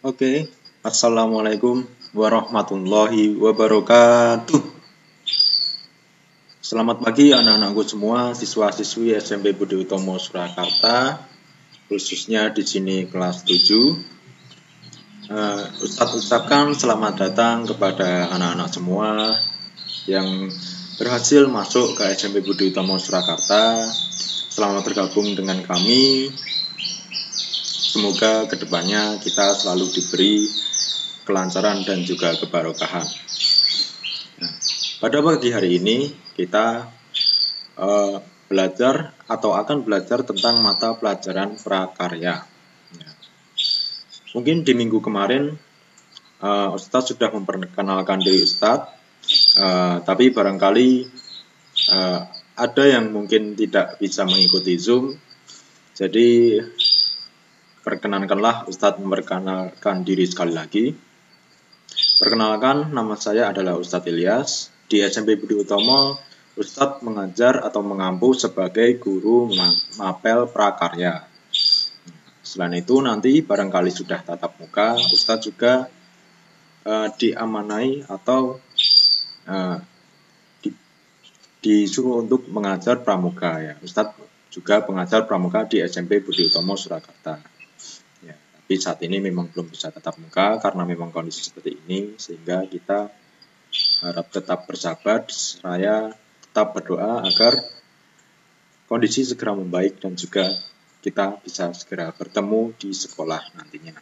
Oke, Assalamualaikum warahmatullahi wabarakatuh. Selamat pagi anak-anakku semua, siswa-siswi SMP Budi Utomo Surakarta, khususnya di sini kelas 7. Ustadz ucapkan selamat datang kepada anak-anak semua yang berhasil masuk ke SMP Budi Utomo Surakarta. Selamat bergabung dengan kami. Semoga kedepannya kita selalu diberi kelancaran dan juga kebarokahan. Nah, pada pagi hari ini kita belajar atau akan belajar tentang mata pelajaran prakarya. Mungkin di minggu kemarin Ustadz sudah memperkenalkan diri Ustadz, tapi barangkali ada yang mungkin tidak bisa mengikuti Zoom. Jadi perkenankanlah Ustadz memperkenalkan diri sekali lagi. Perkenalkan, nama saya adalah Ustadz Ilyas. Di SMP Budi Utomo, Ustadz mengajar atau mengampu sebagai guru mapel prakarya. Selain itu nanti barangkali sudah tatap muka, Ustadz juga diamanai atau disuruh untuk mengajar pramuka ya. Ustadz juga pengajar pramuka di SMP Budi Utomo Surakarta. Ya, tapi saat ini memang belum bisa tatap muka karena memang kondisi seperti ini, sehingga kita harap tetap bersabar, saya tetap berdoa agar kondisi segera membaik dan juga kita bisa segera bertemu di sekolah nantinya.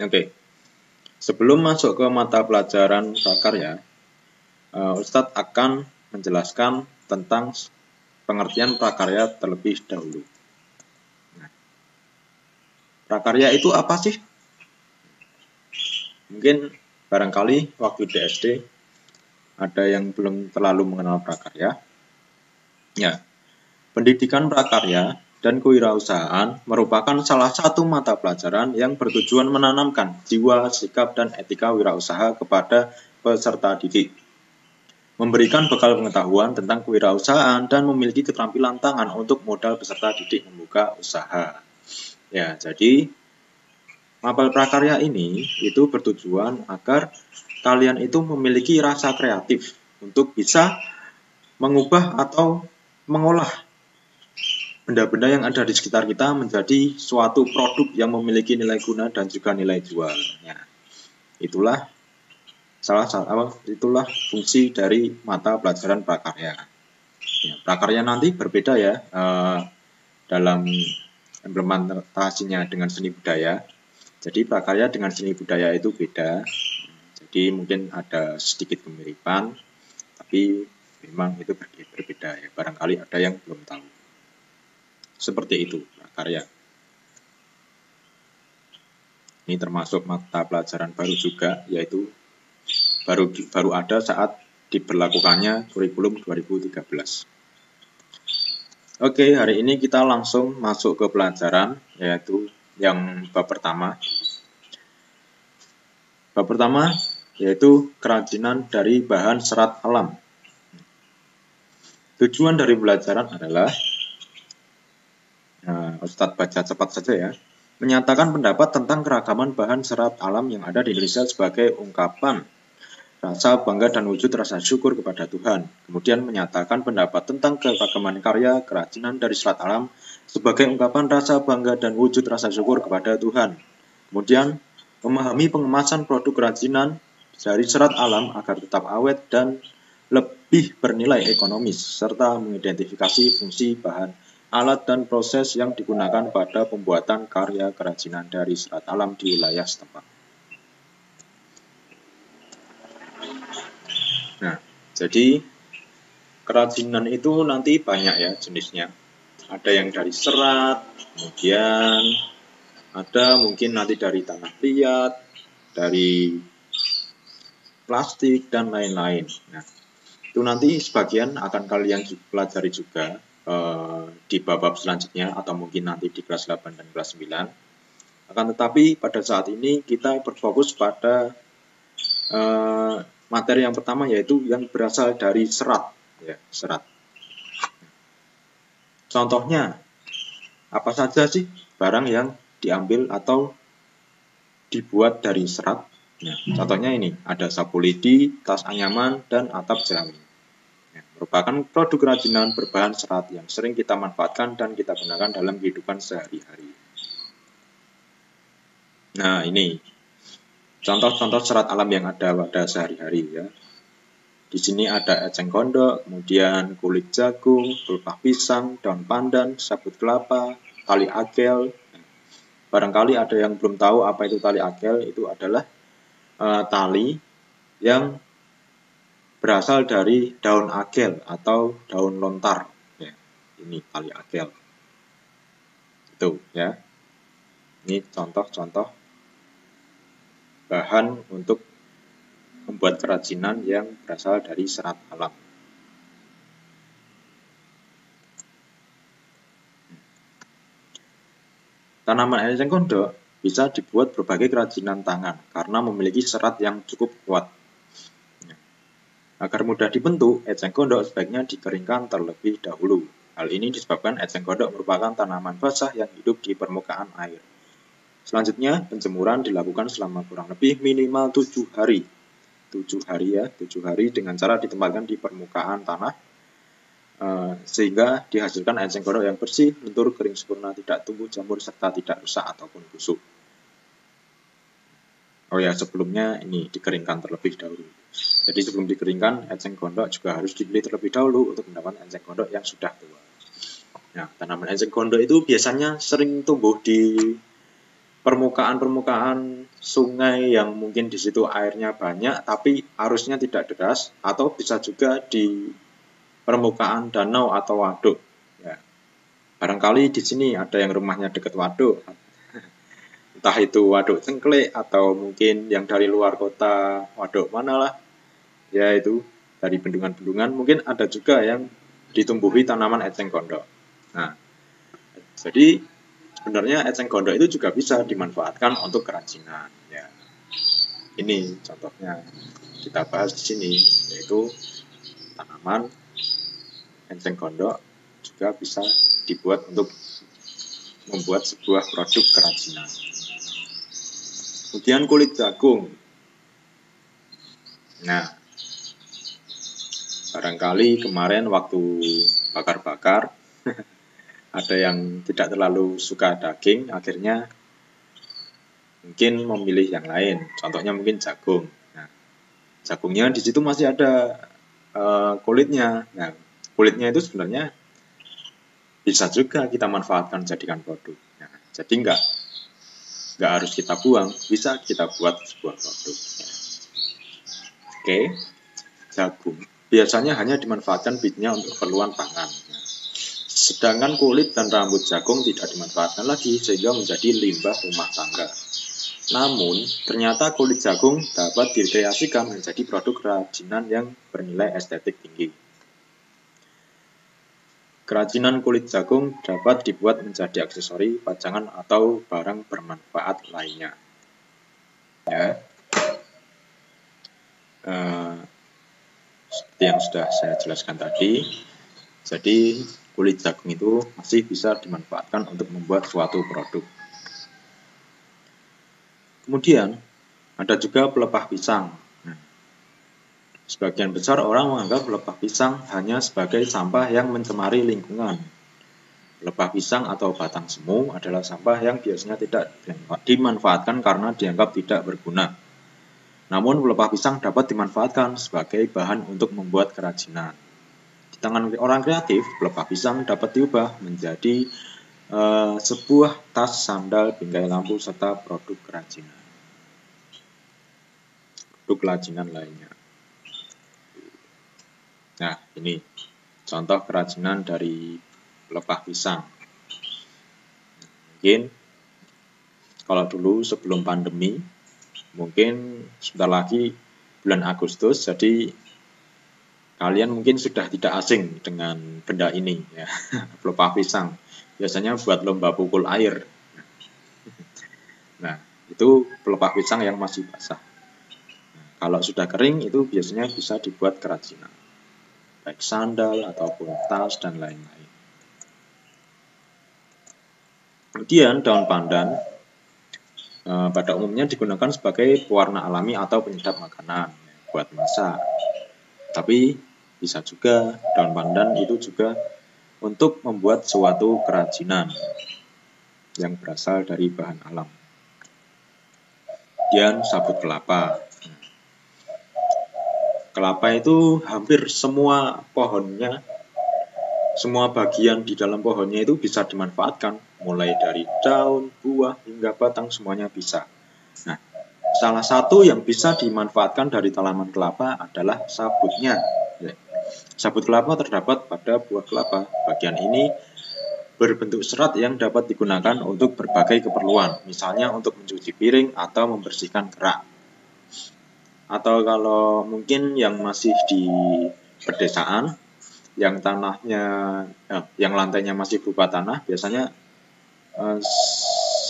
Oke, sebelum masuk ke mata pelajaran prakarya, Ustadz akan menjelaskan tentang pengertian prakarya terlebih dahulu. Nah, prakarya itu apa sih? Mungkin barangkali waktu di SD ada yang belum terlalu mengenal prakarya. Ya, pendidikan prakarya dan kewirausahaan merupakan salah satu mata pelajaran yang bertujuan menanamkan jiwa, sikap, dan etika wirausaha kepada peserta didik, memberikan bekal pengetahuan tentang kewirausahaan, dan memiliki keterampilan tangan untuk modal peserta didik membuka usaha. Ya, jadi mapel prakarya ini itu bertujuan agar kalian itu memiliki rasa kreatif untuk bisa mengubah atau mengolah benda-benda yang ada di sekitar kita menjadi suatu produk yang memiliki nilai guna dan juga nilai jual. Ya, itulah itulah fungsi dari mata pelajaran prakarya. Ya, prakarya nanti berbeda ya dalam implementasinya dengan seni budaya. Jadi prakarya dengan seni budaya itu beda. Jadi mungkin ada sedikit kemiripan, tapi memang itu berbeda ya. Barangkali ada yang belum tahu. Seperti itu prakarya. Ini termasuk mata pelajaran baru juga, yaitu baru ada saat diberlakukannya kurikulum 2013. Oke, hari ini kita langsung masuk ke pelajaran, yaitu yang bab pertama. Bab pertama yaitu kerajinan dari bahan serat alam. Tujuan dari pelajaran adalah, Ustadz baca cepat saja ya, menyatakan pendapat tentang keragaman bahan serat alam yang ada di Indonesia sebagai ungkapan rasa bangga dan wujud rasa syukur kepada Tuhan. Kemudian menyatakan pendapat tentang keragaman karya kerajinan dari serat alam sebagai ungkapan rasa bangga dan wujud rasa syukur kepada Tuhan. Kemudian memahami pengemasan produk kerajinan dari serat alam agar tetap awet dan lebih bernilai ekonomis, serta mengidentifikasi fungsi bahan, alat, dan proses yang digunakan pada pembuatan karya kerajinan dari serat alam di wilayah setempat. Nah, jadi kerajinan itu nanti banyak ya jenisnya. Ada yang dari serat, kemudian ada mungkin nanti dari tanah liat, dari plastik, dan lain-lain. Nah, itu nanti sebagian akan kalian pelajari juga di bab selanjutnya atau mungkin nanti di kelas 8 dan kelas 9. Akan tetapi pada saat ini kita berfokus pada materi yang pertama, yaitu yang berasal dari serat. Ya, serat. Contohnya, apa saja sih barang yang diambil atau dibuat dari serat. Nah, contohnya ini, ada sapu lidi, tas anyaman, dan atap jerami. Nah, merupakan produk kerajinan berbahan serat yang sering kita manfaatkan dan kita gunakan dalam kehidupan sehari-hari. Nah, ini contoh-contoh serat alam yang ada pada sehari-hari ya. Di sini ada eceng gondok, kemudian kulit jagung, pelepah pisang, daun pandan, sabut kelapa, tali agel. Barangkali ada yang belum tahu apa itu tali agel. Itu adalah tali yang berasal dari daun agel atau daun lontar. Ya, ini tali agel. Itu ya. Ini contoh-contoh bahan untuk membuat kerajinan yang berasal dari serat alam. Tanaman eceng gondok bisa dibuat berbagai kerajinan tangan karena memiliki serat yang cukup kuat. Agar mudah dibentuk, eceng gondok sebaiknya dikeringkan terlebih dahulu. Hal ini disebabkan eceng gondok merupakan tanaman basah yang hidup di permukaan air. Selanjutnya, penjemuran dilakukan selama kurang lebih minimal 7 hari. 7 hari dengan cara ditempatkan di permukaan tanah sehingga dihasilkan eceng gondok yang bersih, lentur, kering sempurna, tidak tumbuh jamur, serta tidak rusak ataupun busuk. Oh ya, sebelumnya ini dikeringkan terlebih dahulu. Jadi sebelum dikeringkan, eceng gondok juga harus dibeli terlebih dahulu untuk mendapatkan eceng gondok yang sudah tua. Nah, tanaman eceng gondok itu biasanya sering tumbuh di permukaan sungai yang mungkin di situ airnya banyak tapi arusnya tidak deras, atau bisa juga di permukaan danau atau waduk. Ya. Barangkali di sini ada yang rumahnya dekat waduk, entah itu waduk Cengklek atau mungkin yang dari luar kota waduk mana lah, ya itu dari bendungan-bendungan, mungkin ada juga yang ditumbuhi tanaman eceng gondok. Nah, jadi sebenarnya eceng gondok itu juga bisa dimanfaatkan untuk kerajinan. Ya. Ini contohnya kita bahas di sini, yaitu tanaman eceng gondok juga bisa dibuat untuk membuat sebuah produk kerajinan. Kemudian kulit jagung. Nah, barangkali kemarin waktu bakar-bakar ada yang tidak terlalu suka daging, akhirnya mungkin memilih yang lain. Contohnya mungkin jagung. Nah, jagungnya di situ masih ada kulitnya. Nah, kulitnya itu sebenarnya bisa juga kita manfaatkan jadikan produk. Nah, jadi nggak harus kita buang, bisa kita buat sebuah produk. Oke, jagung biasanya hanya dimanfaatkan bibitnya untuk keperluan pangan. Sedangkan kulit dan rambut jagung tidak dimanfaatkan lagi sehingga menjadi limbah rumah tangga. Namun, ternyata kulit jagung dapat dikreasikan menjadi produk kerajinan yang bernilai estetik tinggi. Kerajinan kulit jagung dapat dibuat menjadi aksesori, pajangan, atau barang bermanfaat lainnya. Ya. Seperti yang sudah saya jelaskan tadi, jadi kulit jagung itu masih bisa dimanfaatkan untuk membuat suatu produk. Kemudian ada juga pelepah pisang. Sebagian besar orang menganggap pelepah pisang hanya sebagai sampah yang mencemari lingkungan. Pelepah pisang atau batang semu adalah sampah yang biasanya tidak dimanfaatkan karena dianggap tidak berguna. Namun pelepah pisang dapat dimanfaatkan sebagai bahan untuk membuat kerajinan. Di tangan orang kreatif, pelepah pisang dapat diubah menjadi sebuah tas, sandal, bingkai lampu, serta produk kerajinan. Produk kerajinan lainnya. Nah, ini contoh kerajinan dari pelepah pisang. Mungkin kalau dulu sebelum pandemi, mungkin sebentar lagi bulan Agustus, jadi kalian mungkin sudah tidak asing dengan benda ini, ya. Pelepah pisang biasanya buat lomba pukul air. Nah, itu pelepah pisang yang masih basah. Nah, kalau sudah kering itu biasanya bisa dibuat kerajinan, baik sandal ataupun tas dan lain-lain. Kemudian daun pandan. pada umumnya digunakan sebagai pewarna alami atau penyedap makanan buat masak. Tapi bisa juga daun pandan itu juga untuk membuat suatu kerajinan yang berasal dari bahan alam. Kemudian sabut kelapa. Kelapa itu hampir semua pohonnya, semua bagian di dalam pohonnya itu bisa dimanfaatkan, mulai dari daun, buah, hingga batang, semuanya bisa. Nah, salah satu yang bisa dimanfaatkan dari tanaman kelapa adalah sabutnya. Sabut kelapa terdapat pada buah kelapa. Bagian ini berbentuk serat yang dapat digunakan untuk berbagai keperluan, misalnya untuk mencuci piring atau membersihkan kerak. Atau kalau mungkin yang masih di pedesaan, yang tanahnya, yang lantainya masih berupa tanah, biasanya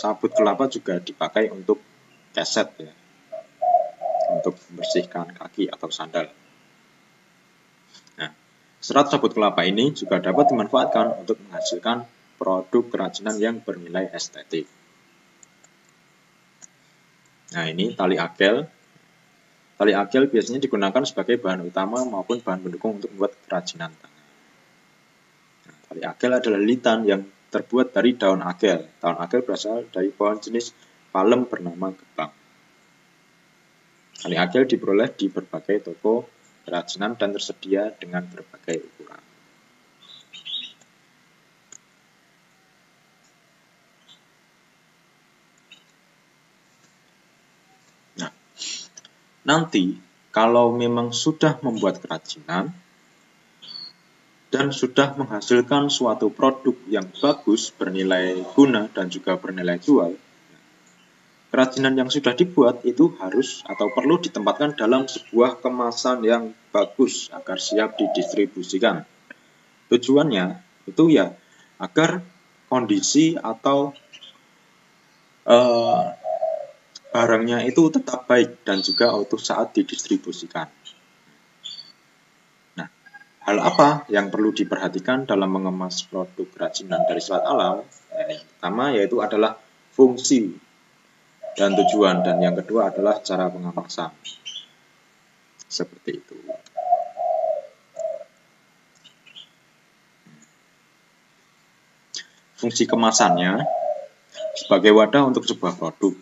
sabut kelapa juga dipakai untuk keset ya, untuk membersihkan kaki atau sandal. Nah, serat sabut kelapa ini juga dapat dimanfaatkan untuk menghasilkan produk kerajinan yang bernilai estetik. Nah, ini tali agel. Tali agel biasanya digunakan sebagai bahan utama maupun bahan pendukung untuk membuat kerajinan tangan. Nah, tali agel adalah lilitan yang terbuat dari daun agel. Daun agel berasal dari pohon jenis palem bernama gebang. Tali agel diperoleh di berbagai toko kerajinan dan tersedia dengan berbagai ukuran. Nah, nanti kalau memang sudah membuat kerajinan dan sudah menghasilkan suatu produk yang bagus, bernilai guna dan juga bernilai jual, kerajinan yang sudah dibuat itu harus atau perlu ditempatkan dalam sebuah kemasan yang bagus agar siap didistribusikan. Tujuannya itu ya agar kondisi atau barangnya itu tetap baik dan juga utuh saat didistribusikan. Nah, hal apa yang perlu diperhatikan dalam mengemas produk kerajinan dari serat alam? Yang pertama yaitu adalah fungsi dan tujuan, dan yang kedua adalah cara pengemasan. Seperti itu. Fungsi kemasannya sebagai wadah untuk sebuah produk,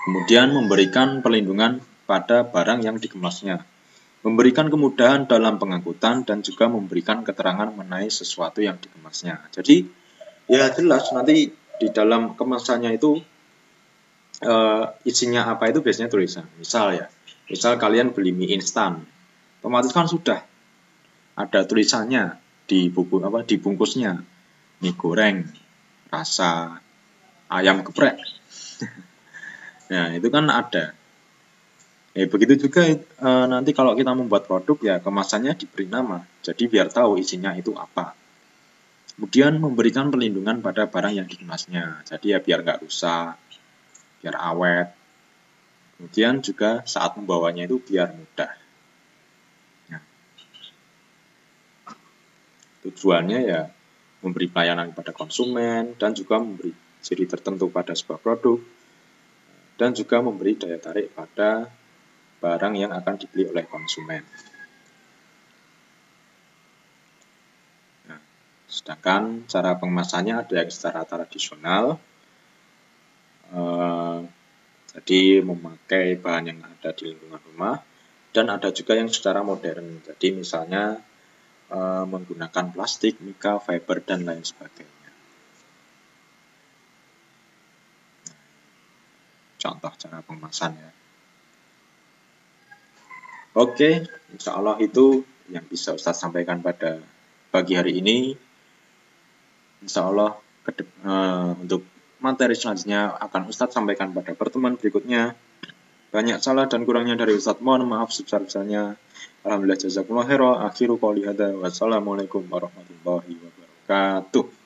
kemudian memberikan perlindungan pada barang yang dikemasnya, memberikan kemudahan dalam pengangkutan, dan juga memberikan keterangan mengenai sesuatu yang dikemasnya. Jadi ya jelas nanti di dalam kemasannya itu isinya apa itu biasanya tulisan. Misal kalian beli mie instan, otomatis kan sudah ada tulisannya di buku di bungkusnya, mie goreng rasa ayam geprek. Nah, itu kan ada. Begitu juga nanti kalau kita membuat produk ya kemasannya diberi nama, jadi biar tahu isinya itu apa. Kemudian memberikan perlindungan pada barang yang dikemasnya, jadi ya biar nggak rusak, biar awet. Kemudian juga saat membawanya itu biar mudah. Nah, tujuannya ya memberi pelayanan kepada konsumen dan juga memberi ciri tertentu pada sebuah produk dan juga memberi daya tarik pada barang yang akan dibeli oleh konsumen. Nah, sedangkan cara pengemasannya ada yang secara tradisional, jadi memakai bahan yang ada di lingkungan rumah, dan ada juga yang secara modern, jadi misalnya menggunakan plastik, mika, fiber, dan lain sebagainya. Contoh cara pengemasan ya. Oke, insya Allah itu yang bisa Ustadz sampaikan pada pagi hari ini. Insya Allah untuk materi selanjutnya akan Ustadz sampaikan pada pertemuan berikutnya. Banyak salah dan kurangnya dari Ustadz, mohon maaf sebesar-besarnya. Alhamdulillah jazakumullah khairan. Akhiru qouli hadza. Wassalamualaikum warahmatullahi wabarakatuh.